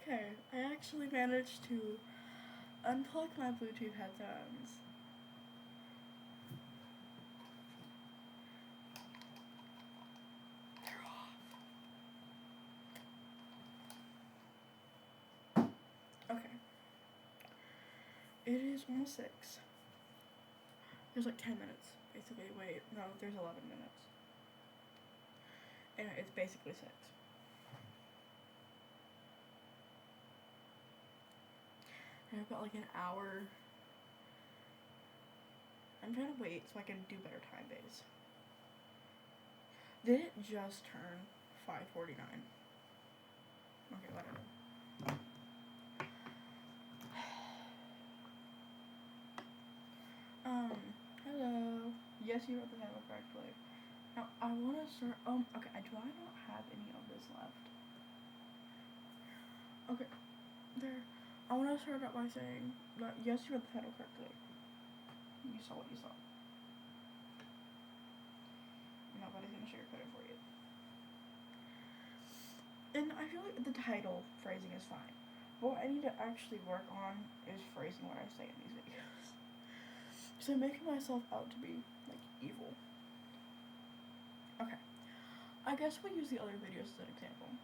Okay, I actually managed to unplug my Bluetooth headphones. They're off. Okay. It is almost 6. There's like 10 minutes, basically. Wait, no, there's 11 minutes. Anyway, it's basically 6. I have about like an hour. I'm trying to wait so I can do better time base. Did it just turn 5:49? Okay, whatever. Hello. Yes, you wrote the title correctly. Now, I want to start, okay, do I not have any of this left? Okay, there. I want to start out by saying that, yes, you read the title correctly. You saw what you saw. Nobody's going to sugarcoat it for you. And I feel like the title phrasing is fine. But what I need to actually work on is phrasing what I say in these videos. So I'm making myself out to be, like, evil. Okay. I guess we'll use the other videos as an example.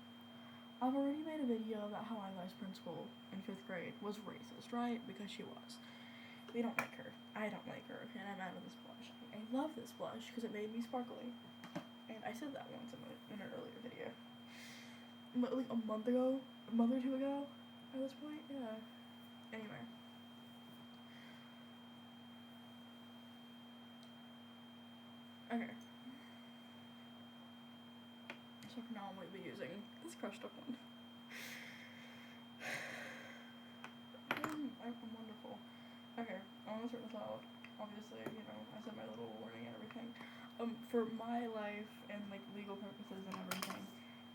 I've already made a video about how my vice principal in 5th grade was racist, right? Because she was. We don't like her. I don't like her, and I'm out of this blush. I love this blush because it made me sparkly. And I said that once in an earlier video. Like a month or 2 ago, at this point, yeah. Anyway. Okay. So for now, I'm going to be using this crushed up one. I'm wonderful. Okay, I want to start this out. Obviously, I said my little warning and everything. For my life and like legal purposes and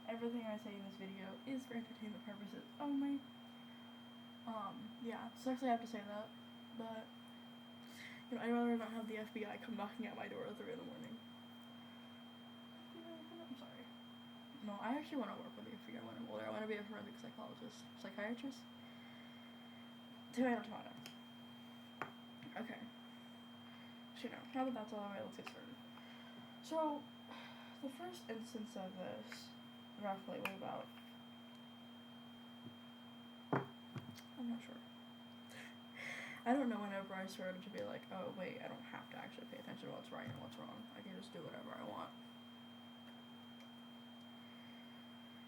everything I say in this video is for entertainment purposes only. Yeah, sucks I have to say that, but I'd rather not have the FBI come knocking at my door at 3 in the morning. I'm sorry. No, I actually want to work with the FBI when I'm older. I want to be a forensic psychiatrist. Tomato. Okay. So now that that's all the way, let's get started. So, the first instance of this, roughly, was about, I'm not sure. I don't know whenever I started to be like, oh wait, I don't have to actually pay attention to what's right and what's wrong. I can just do whatever I want.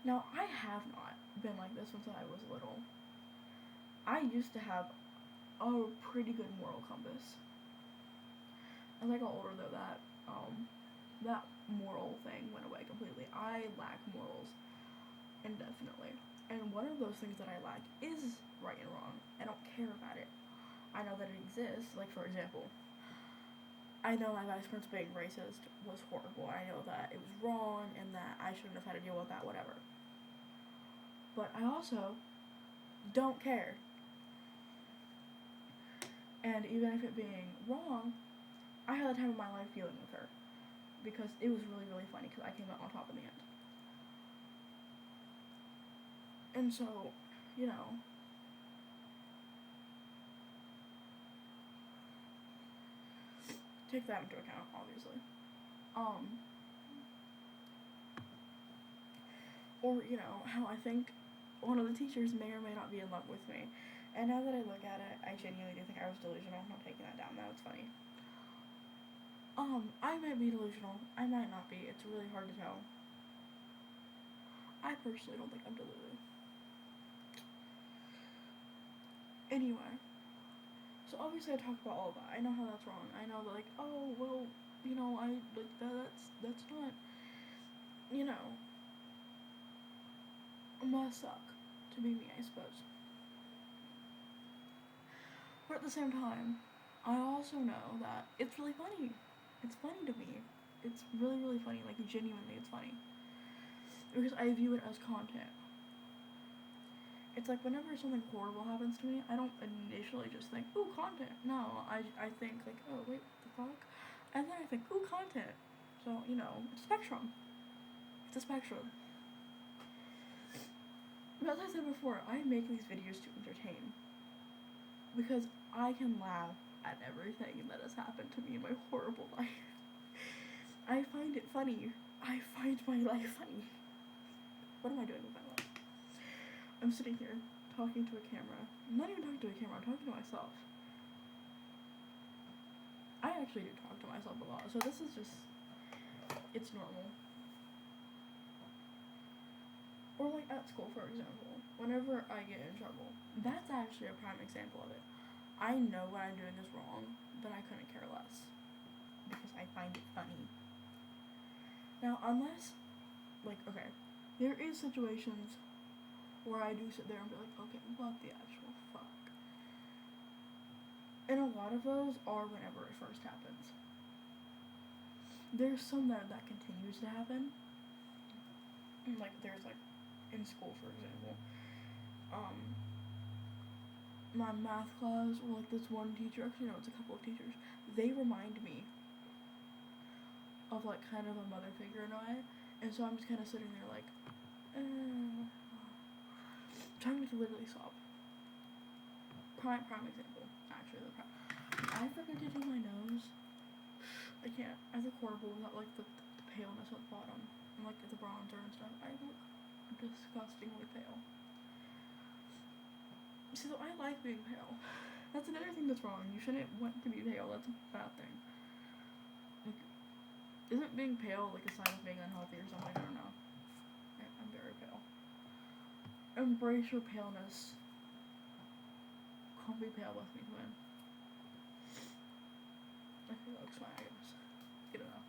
Now, I have not been like this since I was little. I used to have a pretty good moral compass. As I got older, though, that moral thing went away completely. I lack morals, indefinitely. And one of those things that I lack is right and wrong. I don't care about it. I know that it exists. Like, for example, I know my vice principal being racist was horrible. I know that it was wrong and that I shouldn't have had to deal with that, whatever. But I also don't care. And even if it being wrong, I had the time of my life dealing with her. Because it was really, really funny because I came out on top in the end. And so, take that into account, obviously. Or, how I think one of the teachers may or may not be in love with me. And now that I look at it, I genuinely do think I was delusional. I'm not taking that down, that was funny. I might be delusional. I might not be. It's really hard to tell. I personally don't think I'm deluded. Anyway. So obviously I talk about all that. I know how that's wrong. I know that oh well, that's not must suck to be me, I suppose. But at the same time, I also know that it's really funny. It's funny to me. It's really, really funny. Like, genuinely, it's funny. Because I view it as content. It's like whenever something horrible happens to me, I don't initially just think, ooh, content. No, I think, like, oh, wait, what the fuck? And then I think, ooh, content. So, it's a spectrum. It's a spectrum. as I said before, I make these videos to entertain. Because I can laugh at everything that has happened to me in my horrible life. I find it funny. I find my life funny. What am I doing with my life? I'm sitting here talking to a camera. I'm not even talking to a camera, I'm talking to myself. I actually do talk to myself a lot, so this is just, it's normal. Or like at school, for example, whenever I get in trouble, that's actually a prime example of it. I know what I'm doing is wrong, but I couldn't care less because I find it funny. Now, unless, like, okay, there is situations where I do sit there and be like, okay, what the actual fuck? And a lot of those are whenever it first happens. There's some that continues to happen. Like, there's, like, in school, for example, my math class, or like this one teacher, actually no, it's a couple of teachers, they remind me of like kind of a mother figure in a way, and so I'm just kind of sitting there like, trying to literally sob. Prime example, actually, I forget to do my nose. I can't. I look horrible without like the paleness at the bottom, and like the bronzer and stuff. I look disgustingly pale. See, so I like being pale. That's another thing that's wrong. You shouldn't want to be pale. That's a bad thing. Like, isn't being pale like a sign of being unhealthy or something? I don't know. I'm very pale. Embrace your paleness. Come be pale with me, twin. Okay, that looks fine, I guess. Good enough.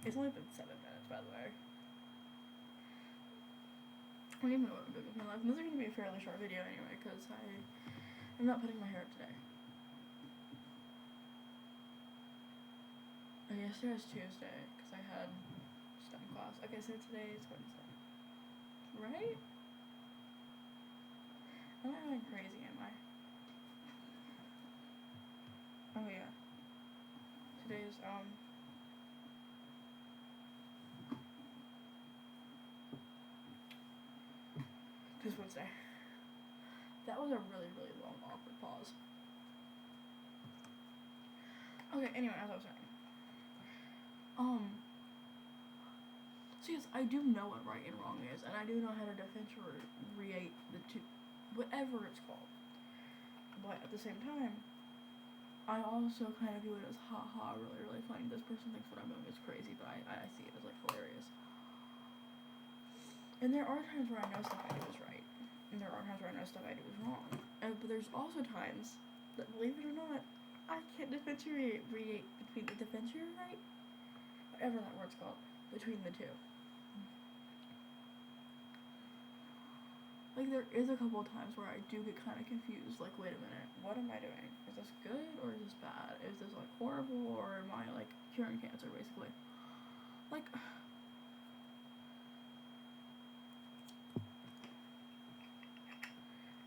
It's only been 7 minutes, by the way. I don't even know what I'm doing with my life. And this is going to be a fairly short video anyway, because I'm not putting my hair up today. Yesterday was Tuesday, because I had STEM class. Okay, so today is Wednesday. Right? I'm not going crazy, am I? Oh yeah. Today's, this Wednesday. That was a really, really long, awkward pause. Okay, anyway, as I was saying. So yes, I do know what right and wrong is, and I do know how to differentiate the two, whatever it's called. But at the same time, I also kind of view it as haha, really, really funny. This person thinks what I'm doing is crazy, but I see it as like hilarious. And there are times where I know stuff I do is right, and there are times where I know stuff I do is wrong. But there's also times that, believe it or not, I can't differentiate between the differentiate, whatever that word's called, between the two. Like, there is a couple of times where I do get kind of confused, like, wait a minute, what am I doing? Is this good, or is this bad? Is this, like, horrible, or am I, like, curing cancer, basically? Like,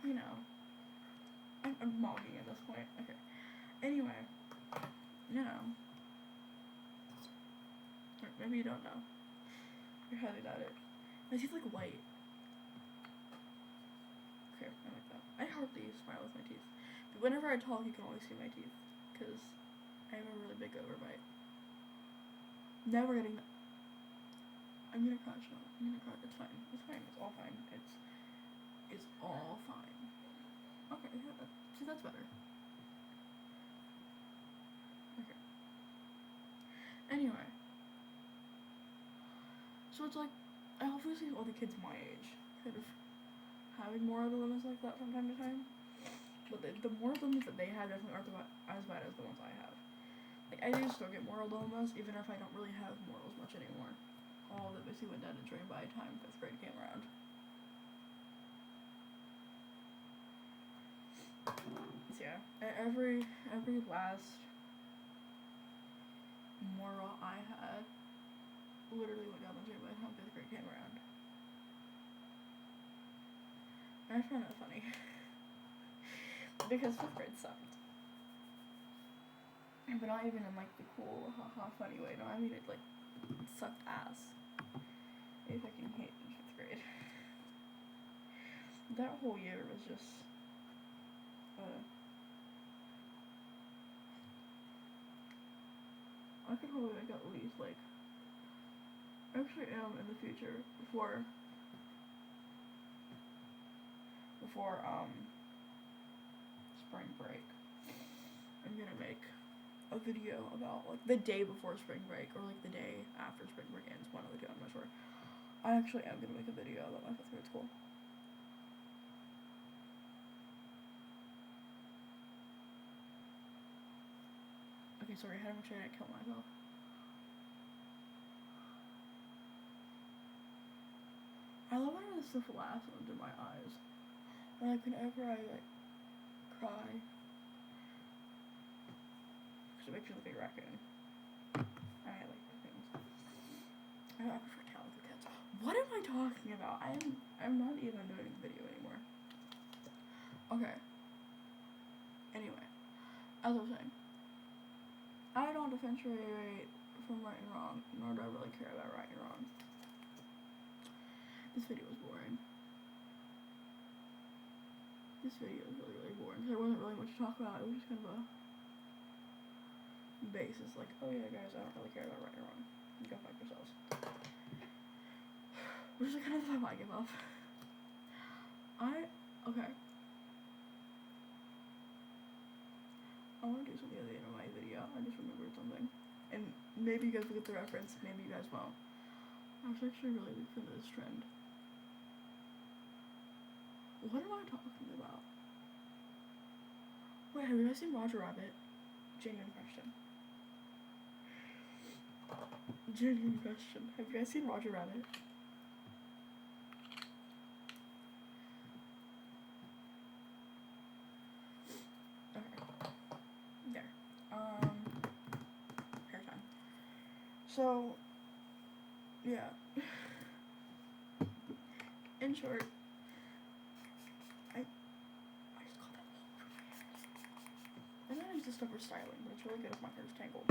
you know, I'm mogging at this point, okay. Anyway, you know, or maybe you don't know. I highly doubt it. My teeth look white. Okay, I like that. I hardly smile with my teeth. But whenever I talk, you can always see my teeth. Because I have a really big overbite. Never getting that. I'm gonna crash now. I'm gonna crash. It's fine. It's fine. It's all fine. It's all fine. Okay, yeah, see, that's better. Okay. Anyway. So it's like, I obviously see all the kids my age kind of having moral dilemmas like that from time to time. But the moral dilemmas that they have definitely aren't as bad as the ones I have. Like, I do still get moral dilemmas, even if I don't really have morals much anymore. All that basically went down the drain by the time 5th grade came around. So yeah, every last moral I had literally went down the drain by the time 5th grade came around. And I find that funny. Because 5th grade sucked. But not even in like the cool, haha, funny way. No, I mean it like, it sucked ass. that whole year was just, I could probably make at least, like, actually am in the future, before, spring break, I'm gonna make a video about, like, the day before spring break, or, like, the day after spring break ends, one of the two, I'm not sure. I actually am gonna make a video about my 5th grade school. Okay, sorry, how much did I kill myself? I love when this stuff laughs under my eyes. And like whenever I like cry, because it makes me look like a raccoon. I like raccoons. I prefer calico cats. What am I talking about? I'm not even doing a video anymore. Okay. Anyway, as I was saying, I don't differentiate from right and wrong, nor do I really care about right and wrong. This video was boring. This video was really, really boring because there wasn't really much to talk about. It was just kind of a basis, like, oh yeah, guys, I don't really care about right or wrong. You go fuck yourselves. Which is kind of the vibe I give off. Okay. I want to do something at the end of my video. I just remembered something. And maybe you guys will get the reference, maybe you guys won't. I was actually really big fan of this trend. What am I talking about? Wait, have you guys seen Roger Rabbit? Genuine question. Genuine question. Have you guys seen Roger Rabbit? Okay. There. Hair time. So, yeah. In short, I just got that whole from my hair. And then I use this stuff for styling, but it's really good if my hair is tangled.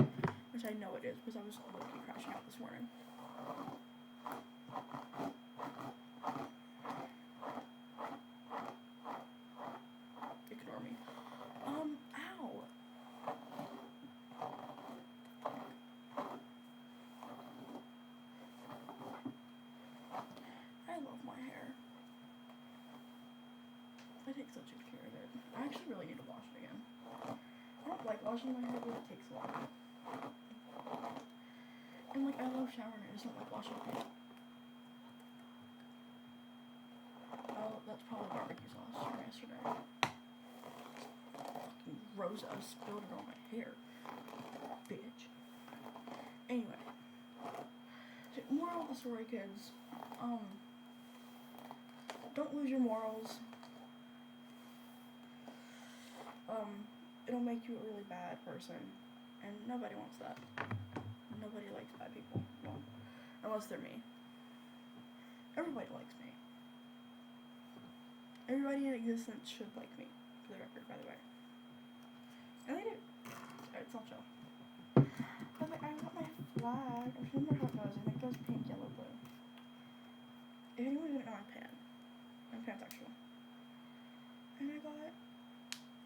Which I know it is, because I was literally crashing out this morning. Ignore me. Ow! I love my hair. I take such good care of it. I actually really need to wash it again. I don't like washing my hair, but it takes a lot. And like, I love showering, I just don't like washing my hair. Oh, that's probably barbecue sauce from yesterday. Fucking Rosa spilled it on my hair. Bitch. Anyway. So, moral of the story, kids. Don't lose your morals. It'll make you a really bad person. And nobody wants that. Nobody likes bad people. Well, unless they're me. Everybody likes me. Everybody in existence should like me, for the record, by the way. And they do. Alright, it's all chill. But like, I got my flag. I remember how it goes. I think it goes pink, yellow, blue. If anyone didn't know, I'm pansexual. And I got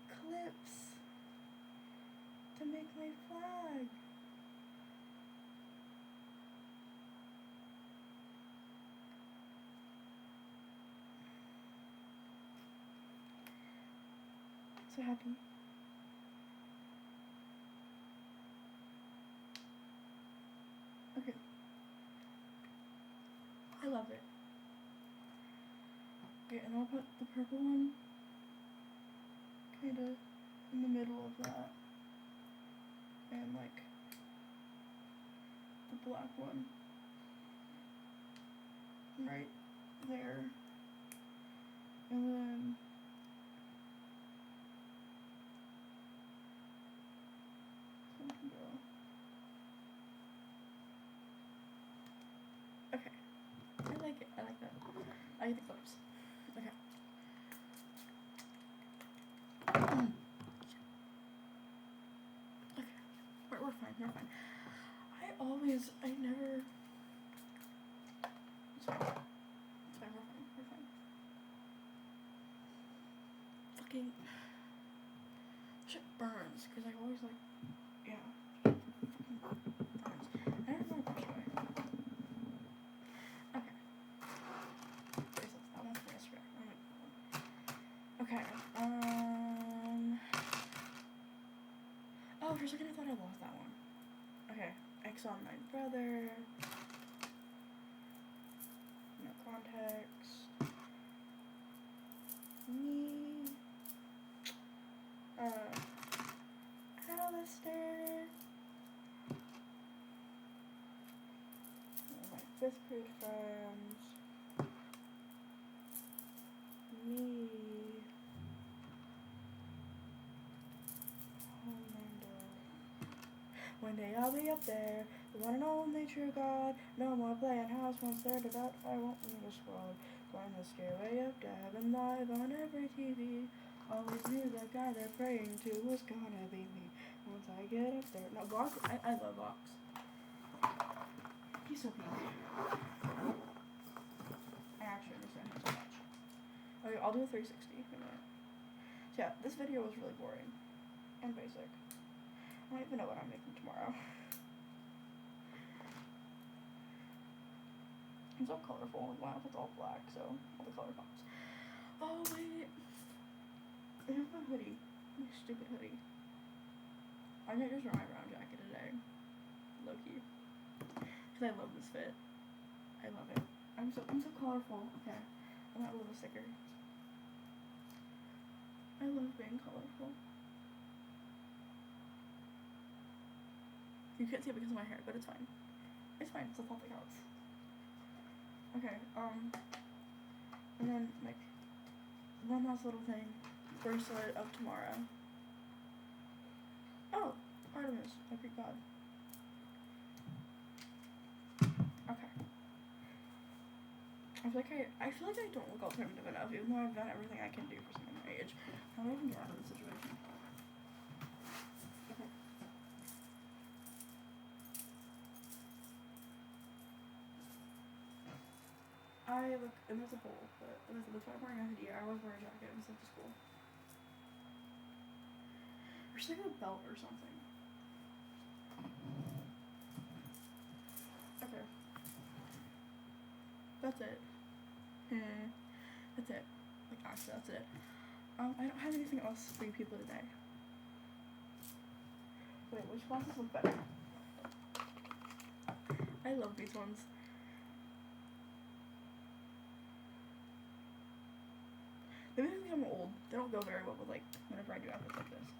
clips to make my flag. So happy. Okay. I love it. Okay, and I'll put the purple one kinda in the middle of that. And like the black one right there. And then some can go. Okay. I like it. I like that. I like the clips. Okay. Okay. We're fine. We're fine. I never. It's fine. It's fine. We're fine. We're fine. fucking shit burns because I always like, yeah, fucking burns. I don't know which way. Okay. That one's for yesterday. Okay. Oh, for a second I thought I lost that one. Okay. X on my brother. No context. Me. Alistair. My 5th grade friends. Me. One day I'll be up there, the one and only true God. No more playing house once they're devout. I won't need a squad. Climb the stairway up to heaven live on every TV. Always knew the guy they're praying to was gonna be me. Once I get up there. No, Vox, I love Vox. He's so pink. I actually understand him so much. Okay, I'll do a 360 in a minute. So yeah, this video was really boring and basic. I don't even know what I'm making tomorrow. It's so colorful, and wow, it's all black, so all the color pops. Oh wait, I have my hoodie, my stupid hoodie. I might just wear my brown jacket today, low key, because I love this fit. I love it. I'm so colorful. Okay, I'm not a little sticker. I love being colorful. You can't see it because of my hair, but it's fine. It's fine, it's a fault that counts. Okay, and then, like, one last little thing. Bracelet of tomorrow. Oh, Artemis, my Greek god. Okay. I feel like I don't look alternative enough, even though I've done everything I can do for someone my age. How do I even get out of this situation? Okay. I look, and there's a hole, but that's why I'm wearing a hoodie. I always wear a jacket and stuff to school. Or should I get a belt or something? Okay. That's it. That's it. Like, actually, that's it. I don't have anything else for you people today. Wait, which glasses look better? I love these ones. They make me think I'm old. They don't go very well with, like, whenever I do outfits like this.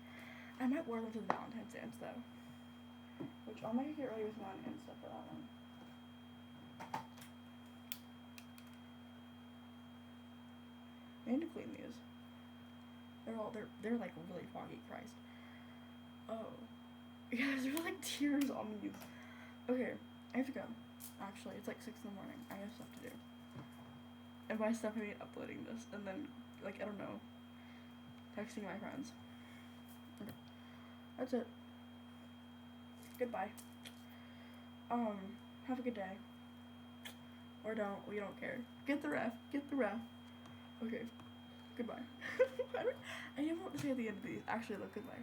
I might wear them to the Valentine's dance, though. Which, I'll make it get ready with Valentine's stuff for that one. I need to clean these. They're like really foggy, Christ. Oh. Yeah, there's like tears on these. Okay, I have to go. Actually, it's like 6 in the morning. I have stuff to do. And by stuff I mean uploading this and then, like, I don't know, texting my friends. Okay. That's it. Goodbye. Have a good day. Or don't, we don't care. Get the ref. Okay. Goodbye. I didn't know what to say at the end of these. Actually, look, goodbye.